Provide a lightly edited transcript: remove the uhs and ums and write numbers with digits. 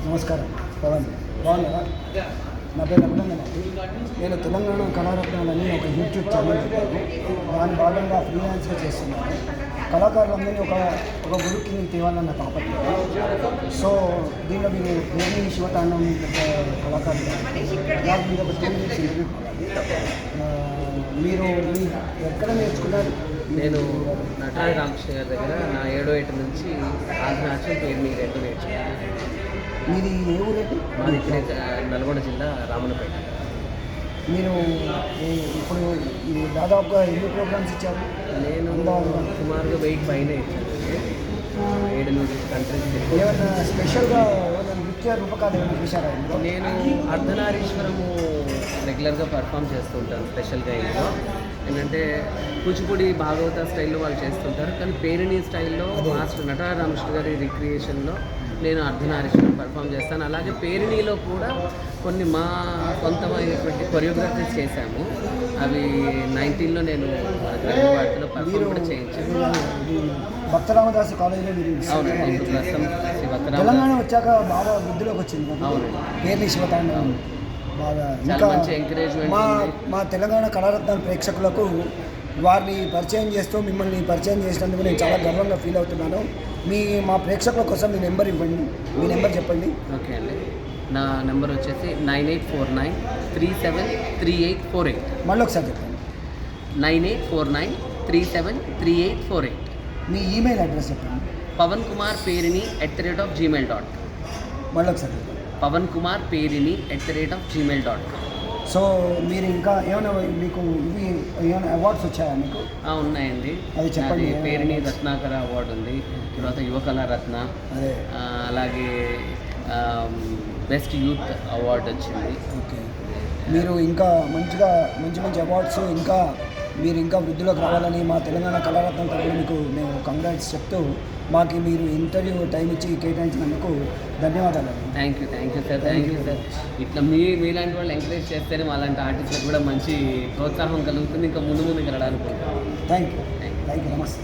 నమస్కారం పవన్ బాగున్నారా? నా పేరు అభినందన్ అండి. నేను తెలంగాణ కళారత్నాలని ఒక యూట్యూబ్ ఛానల్ పెట్టాను. దాని భాగంగా ఫ్రీలాన్స్గా చేస్తున్నాను. కళాకారులందరినీ ఒక గురుకి తేవాలన్న తాపత్రయం. సో దీనిలో మీరు పేరుని శివతాండం కళాకారులు నాకు మీరు ఒక 2 minutes ఇంటర్వ్యూ మీరు ఎక్కడ నేర్చుకున్నారు? నేను నటరాజ రామకృష్ణ గారి దగ్గర నా 7వ ఏట నుంచి ఆదినాట్యం పేరుని 2 నేర్చుకున్నాను. మీది ఏ ఊరేంటి? మాది ఇక్కడే నల్గొండ జిల్లా రామన్నపేట. మీరు ఇప్పుడు దాదాపుగా ఎన్ని ప్రోగ్రామ్స్ ఇచ్చారు? నేను సుమారుగా 1000 పైన ఇచ్చాను. 7 కంట్రీస్. ఏమన్నా స్పెషల్గా నృత్య రూపకాలు ఏమైనా చూసారా? నేను అర్ధనారీశ్వరము రెగ్యులర్గా పర్ఫామ్ చేస్తుంటాను. స్పెషల్గా ఇంట్లో ఏంటంటే కూచిపూడి భాగవత స్టైల్లో వాళ్ళు చేస్తుంటారు, కానీ పేరిణి స్టైల్లో మాస్టర్ నటరాజ రామకృష్ణ గారి రిక్రియేషన్లో నేను అర్ధనారీశ్వరం పర్ఫామ్ చేస్తాను. అలాగే పేరిణిలో కూడా కొన్ని మా సొంతమైనటువంటి కొరియోగ్రఫీస్ చేశాము. అవి 19లో నేను వాటిలో పర్ఫామ్ కూడా చేయించాను. భక్త రామదాస్ కాలేజీలో అవునండి. తెలంగాణ వచ్చాక బాగా బుద్ధిలోకి వచ్చింది. అవునండి. పేర్ని శివతాండం బాగా ఇంకా మంచి ఎంకరేజ్మెంట్. మా తెలంగాణ కళారత్నాల ప్రేక్షకులకు వారిని పరిచయం చేస్తూ మిమ్మల్ని పరిచయం చేసినందుకు నేను చాలా గర్వంగా ఫీల్ అవుతున్నాను. మా ప్రేక్షకుల కోసం మీ నెంబర్ ఇవ్వండి. మీ నెంబర్ చెప్పండి. ఓకే అండి. నా నెంబర్ వచ్చేసి 9849373848. మళ్ళీ ఒకసారి చెప్పండి. 9849373848. మీ ఈమెయిల్ అడ్రస్ చెప్పండి. pavankumarperini@gmail.com. మళ్ళీ ఒకసారి చెప్పండి. pavankumarperini@gmail.com. సో మీరు ఇంకా ఏమైనా మీకు ఇవి ఏమైనా అవార్డ్స్ వచ్చాయా మీకు? ఉన్నాయండి. అది చెప్పండి. పేరిణి రత్నాకర అవార్డు ఉంది, తర్వాత యువకళా రత్న, అదే అలాగే బెస్ట్ యూత్ అవార్డు వచ్చింది. ఓకే. మీరు ఇంకా మంచి అవార్డ్స్ మీరు ఇంకా వృద్ధిలోకి రావాలని మా తెలంగాణ కళారత్నం తరపున మీకు మేము కంగ్రాట్స్ చెప్తూ మాకు మీరు ఇంటర్వ్యూ టైం ఇచ్చి కేటాయించినందుకు ధన్యవాదాలు. Thank you sir. ఇట్లా మీలాంటి వాళ్ళు ఎంకరేజ్ చేస్తేనే అలాంటి ఆర్టిస్టులకు కూడా మంచి ప్రోత్సాహం కలుగుతుంది, ఇంకా ముందుకు వెళ్ళడానికి. Thank you. నమస్తే.